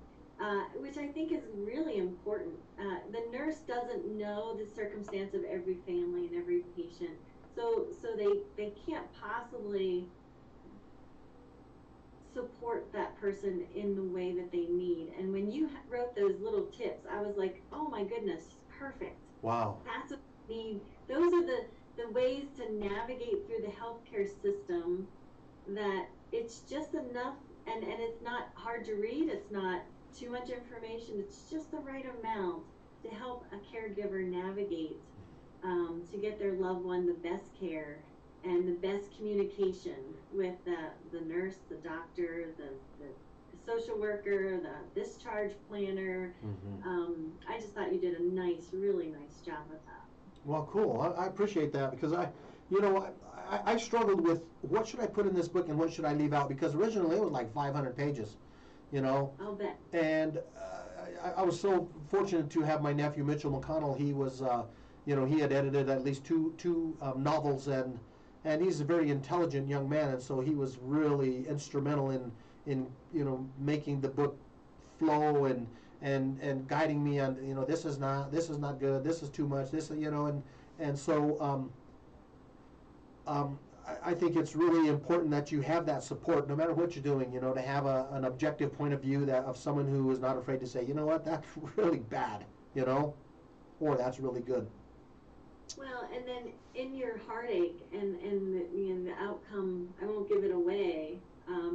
which I think is really important. The nurse doesn't know the circumstance of every family and every patient, so they can't possibly support that person in the way that they need. And when you wrote those little tips, I was like, oh my goodness, perfect.
Wow.
That's what we need. Those are the ways to navigate through the healthcare system, that it's just enough, and it's not hard to read, it's not too much information, it's just the right amount to help a caregiver navigate to get their loved one the best care and the best communication with the nurse, the doctor, the social worker, the discharge planner.
Mm-hmm.
I just thought you did a really nice job with that.
Well, cool. I appreciate that, because I struggled with what should I put in this book and what should I leave out, because originally it was like 500 pages,
I'll bet.
And I was so fortunate to have my nephew Mitchell McConnell. He was, he had edited at least two novels, and he's a very intelligent young man, and so he was really instrumental in making the book flow and guiding me on, this is not good, this is too much, and so I think it's really important that you have that support no matter what you're doing, to have an objective point of view of someone who is not afraid to say, you know what, that's really bad, or that's really good.
Well, and then in your heartache and the outcome, I won't give it away,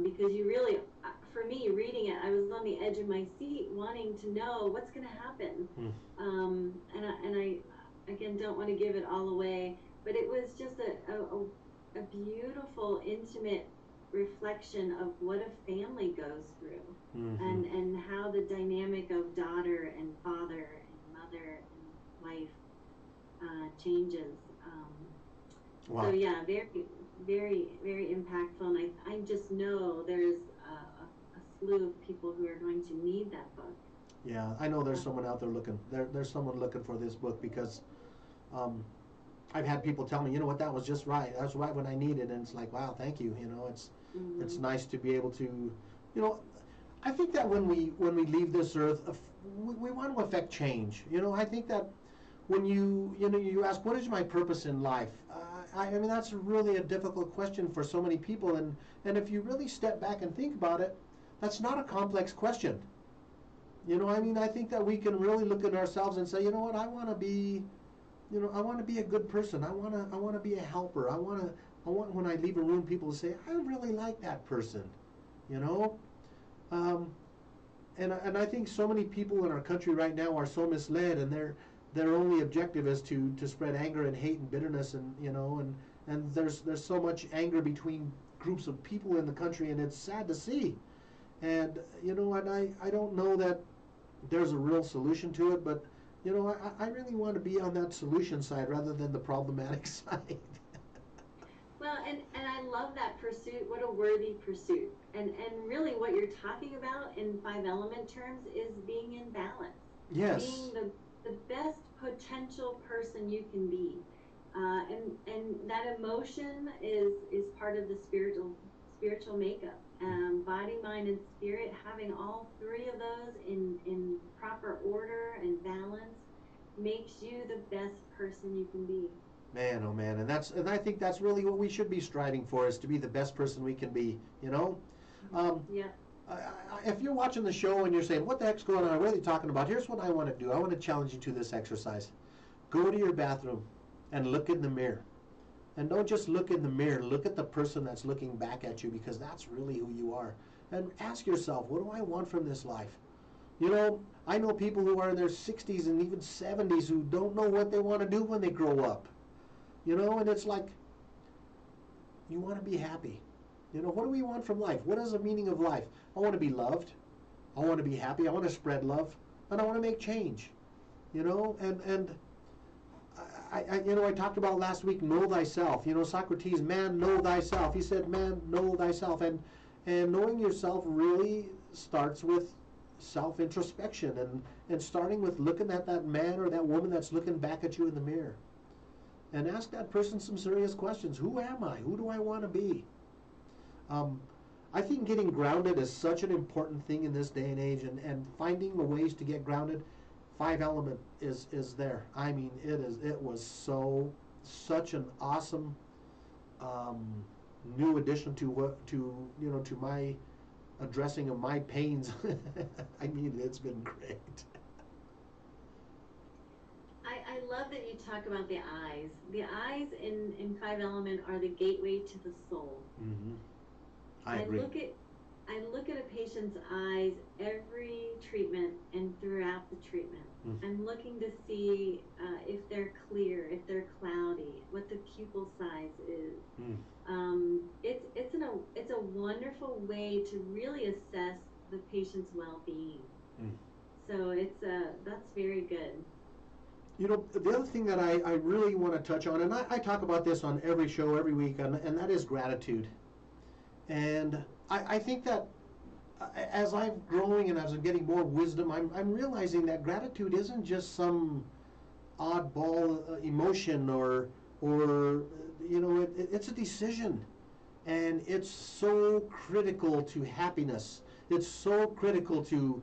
because you really, for me, reading it, I was on the edge of my seat wanting to know what's going to happen. And I again, don't want to give it all away, but it was just a beautiful, intimate reflection of what a family goes through, and how the dynamic of daughter and father and mother and wife changes.
Wow.
So yeah, very, very, very impactful, and I just know there's a slew of people who are going to need that book.
Yeah, I know there's someone out there looking. There's someone looking for this book, because I've had people tell me, that was just right. That was right when I needed it, and it's like, wow, thank you. It's nice to be able to, I think that when we leave this earth, we want to affect change. I think that when you ask, what is my purpose in life? I mean, that's really a difficult question for so many people, and if you really step back and think about it, that's not a complex question. I think that we can really look at ourselves and say, what, I want to be, I want to be a good person. I want to be a helper. I want when I leave a room, people to say, I really like that person, and I think so many people in our country right now are so misled, and their only objective is to spread anger and hate and bitterness, and and there's so much anger between groups of people in the country, and it's sad to see. And and I don't know that there's a real solution to it, but I really want to be on that solution side rather than the problematic side.
Well, and I love that pursuit. What a worthy pursuit. And really what you're talking about in five element terms is being in balance.
Yes.
Being the best potential person you can be. And that emotion is part of the spiritual makeup. Body, mind, and spirit, having all three of those in proper order and balance makes you the best person you can be.
Man, oh man, and I think that's really what we should be striving for, is to be the best person we can be.
Yeah.
If you're watching the show and you're saying, "What the heck's going on? What are they talking about?" Here's what I want to do. I want to challenge you to this exercise. Go to your bathroom and look in the mirror. And don't just look in the mirror, look at the person that's looking back at you, because that's really who you are. And ask yourself, what do I want from this life? I know people who are in their 60s and even 70s who don't know what they want to do when they grow up. And it's like, you want to be happy. What do we want from life? What is the meaning of life? I want to be loved. I want to be happy. I want to spread love. And I want to make change. And I talked about last week, know thyself. Socrates, man, know thyself. He said, man, know thyself. And knowing yourself really starts with self-introspection and starting with looking at that man or that woman that's looking back at you in the mirror. And ask that person some serious questions. Who am I? Who do I want to be? I think getting grounded is such an important thing in this day and age, and finding the ways to get grounded. Five element is there. I mean, it was such an awesome new addition to my addressing of my pains. I mean, it's been great.
I love that you talk about the eyes. The eyes in five element are the gateway to the soul.
Mm-hmm. I agree.
I look at a patient's eyes every treatment and throughout the treatment. Mm. I'm looking to see if they're clear, if they're cloudy, what the pupil size is. Mm. It's a wonderful way to really assess the patient's well-being. Mm. So that's very good.
The other thing that I really want to touch on, and I talk about this on every show every week, and that is gratitude. And I think that as I'm growing and as I'm getting more wisdom, I'm realizing that gratitude isn't just some oddball emotion or it's a decision, and it's so critical to happiness. It's so critical to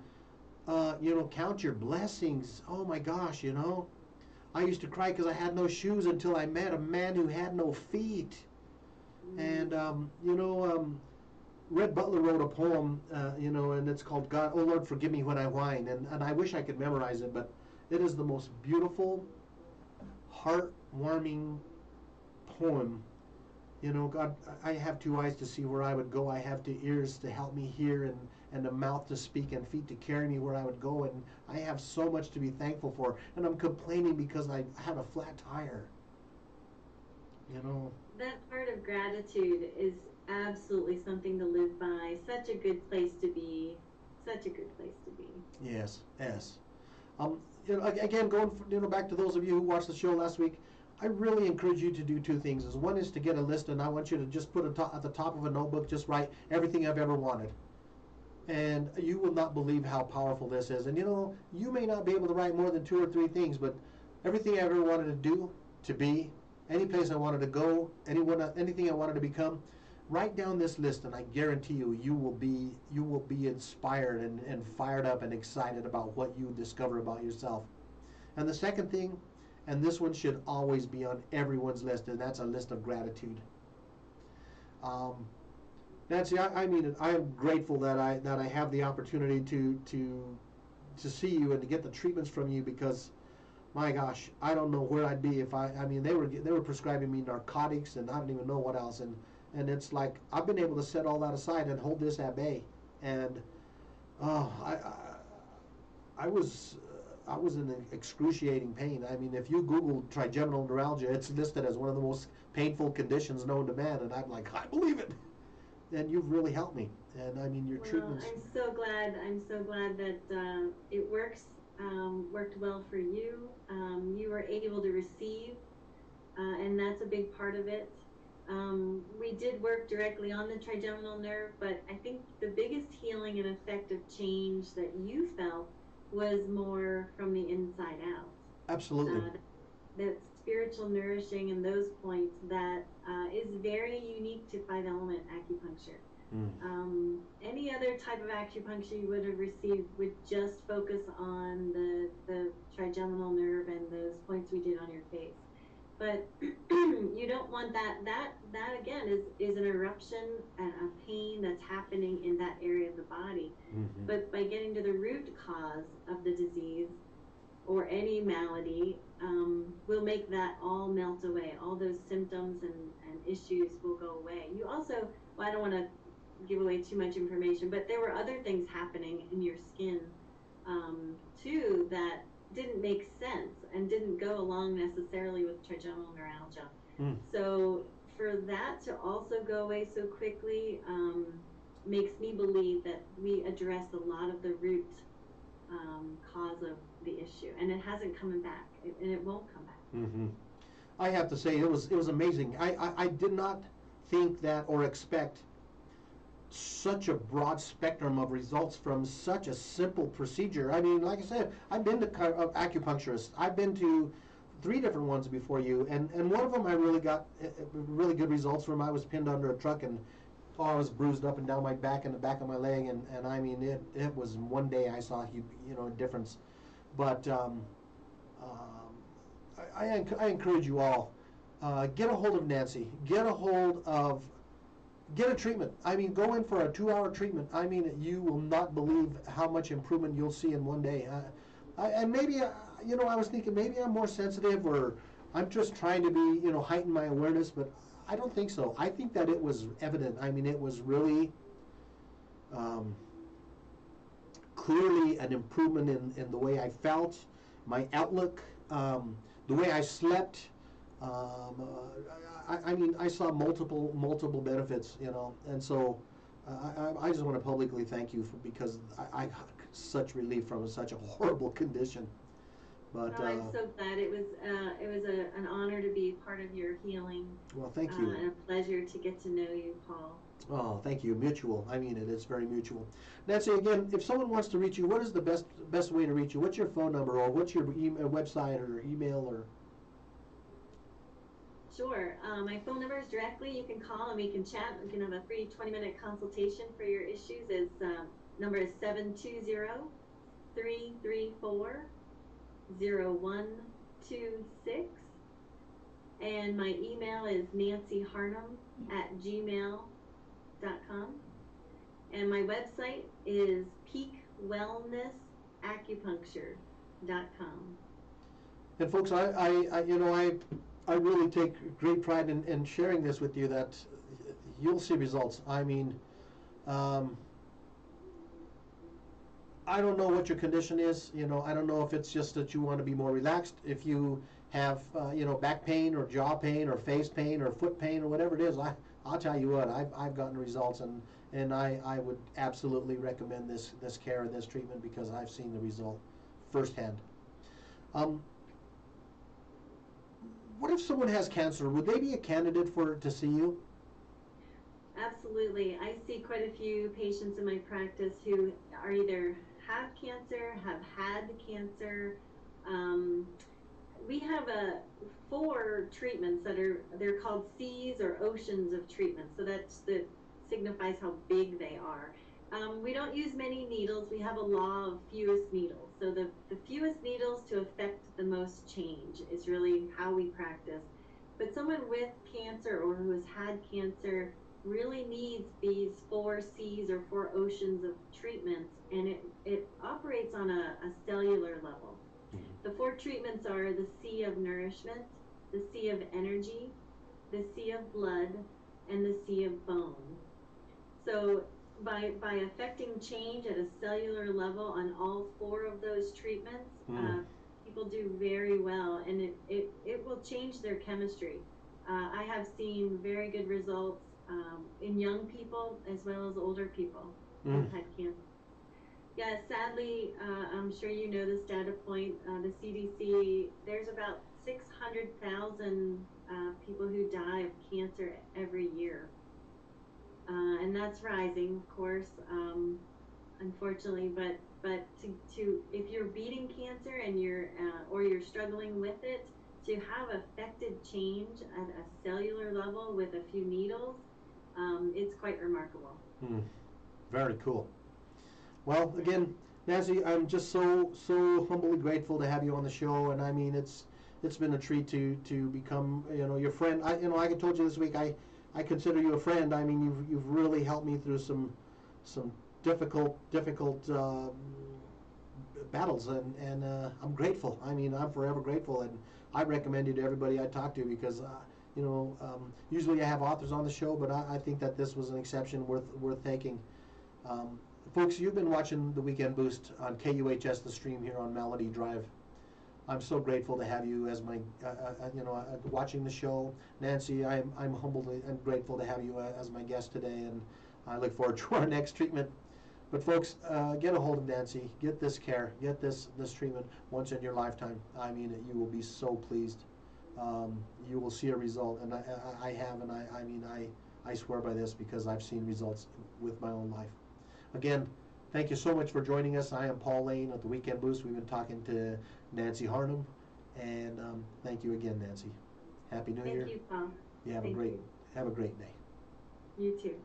count your blessings. Oh my gosh, I used to cry because I had no shoes until I met a man who had no feet. And Red Butler wrote a poem, and it's called "God, Oh Lord, Forgive Me When I Whine," and I wish I could memorize it, but it is the most beautiful, heartwarming poem. God, I have two eyes to see where I would go. I have two ears to help me hear, and a mouth to speak, and feet to carry me where I would go. And I have so much to be thankful for. And I'm complaining because I had a flat tire.
That part of gratitude is absolutely something to live by. Such a good place to be. Such a good place to be.
Yes. Again, going back to those of you who watched the show last week, I really encourage you to do two things. One is to get a list, and I want you to just put at the top of a notebook, just write everything I've ever wanted. And you will not believe how powerful this is. And you may not be able to write more than 2 or 3 things, but everything I ever wanted to do, to be, any place I wanted to go, anything I wanted to become, write down this list, and I guarantee you will be inspired and fired up and excited about what you discover about yourself. And the second thing, and this one should always be on everyone's list, and that's a list of gratitude. Nancy, I am grateful that I have the opportunity to see you and to get the treatments from you, because my gosh, I don't know where I'd be if they were prescribing me narcotics and I don't even know what else, and it's like I've been able to set all that aside and hold this at bay, and I was in excruciating pain. I mean, if you Google trigeminal neuralgia, it's listed as one of the most painful conditions known to man, and I'm like, I believe it. And you've really helped me. And I mean, your
Well,
treatments.
I'm so glad. I'm so glad that it worked well for you. You were able to receive, and that's a big part of it. We did work directly on the trigeminal nerve, but I think the biggest healing and effective change that you felt was more from the inside out.
Absolutely.
That spiritual nourishing and those points that is very unique to five element acupuncture. Any other type of acupuncture you would have received would just focus on the trigeminal nerve and those points we did on your face. But you don't want that. That again is an eruption and a pain that's happening in that area of the body. But by getting to the root cause of the disease or any malady, will make that all melt away. All those symptoms and issues will go away. You also, well, I don't want to give away too much information, but there were other things happening in your skin too that didn't make sense and didn't go along necessarily with trigeminal neuralgia. So for that to also go away so quickly makes me believe that we addressed a lot of the root cause of the issue, and it hasn't come back, and it won't come back.
I have to say, it was amazing. I did not think that or expect such a broad spectrum of results from such a simple procedure. I mean, like I said, I've been to acupuncturists. I've been to 3 different ones before you, and one of them I really got really good results from. I was pinned under a truck, and I was bruised up and down my back and the back of my leg, and I mean, it was one day I saw a difference. But I encourage you all, get a hold of Nancy, get a treatment. I mean, go in for a 2-hour treatment. I mean, you will not believe how much improvement you'll see in one day. And maybe, I was thinking maybe I'm more sensitive, or I'm just trying to be, heighten my awareness, but I don't think so. I think that it was evident. I mean, it was really clearly an improvement in the way I felt, my outlook, the way I slept. I mean, I saw multiple benefits, and so I just want to publicly thank you because I got such relief from such a horrible condition. But
I'm so glad. It was an honor to be part of your healing.
Well, thank you.
And a pleasure to get to know you, Paul.
Oh, thank you. Mutual. I mean it. It's very mutual. Nancy, again, if someone wants to reach you, what is the best way to reach you? What's your phone number, or what's your website or email, or?
Sure. My phone number is directly. You can call and we can chat. We can have a free 20-minute consultation for your issues. It's number is 720-334-0126. And my email is nancyharnum@gmail.com. And my website is peakwellnessacupuncture.com.
And folks, I really take great pride in sharing this with you, that you'll see results. I mean, I don't know what your condition is. I don't know if it's just that you want to be more relaxed. If you have, back pain or jaw pain or face pain or foot pain or whatever it is, I'll tell you what, I've gotten results, and I would absolutely recommend this care and this treatment because I've seen the result firsthand. What if someone has cancer? Would they be a candidate to see you?
Absolutely. I see quite a few patients in my practice who are either have cancer, have had cancer. We have 4 treatments they're called seas or oceans of treatments. So that signifies how big they are. We don't use many needles. We have a law of fewest needles. So the fewest needles to affect the most change is really how we practice. But someone with cancer or who has had cancer really needs these 4 C's or 4 oceans of treatments, and it operates on a cellular level. The 4 treatments are the C of nourishment, the C of energy, the C of blood, and the C of bone. So by affecting change at a cellular level on all 4 of those treatments, people do very well, and it will change their chemistry. I have seen very good results in young people as well as older people who've had cancer. Yeah, sadly, I'm sure you know this data point. The CDC, there's about 600,000 people who die of cancer every year. And that's rising, of course, unfortunately. But to if you're beating cancer and or you're struggling with it, to have effective change at a cellular level with a few needles, it's quite remarkable.
Very cool. Well, again, Nancy, I'm just so humbly grateful to have you on the show, and I mean it's been a treat to become your friend. Like I told you this week, I consider you a friend. I mean you've really helped me through some difficult battles, and I'm grateful. I mean I'm forever grateful, and I recommend you to everybody I talk to because usually I have authors on the show, but I think that this was an exception worth taking. Folks, you've been watching the Weekend Boost on KUHS, the stream here on Melody Drive. I'm so grateful to have you as my, watching the show. Nancy, I'm humbled and grateful to have you as my guest today, and I look forward to our next treatment. But folks, get a hold of Nancy. Get this care. Get this treatment once in your lifetime. I mean, you will be so pleased. You will see a result, and I have, and I swear by this because I've seen results with my own life. Again, thank you so much for joining us. I am Paul Lane at the Weekend Boost. We've been talking to Nancy Harnum, and thank you again, Nancy. Happy New Year.
Thank you, Paul.
You have a great day.
You too.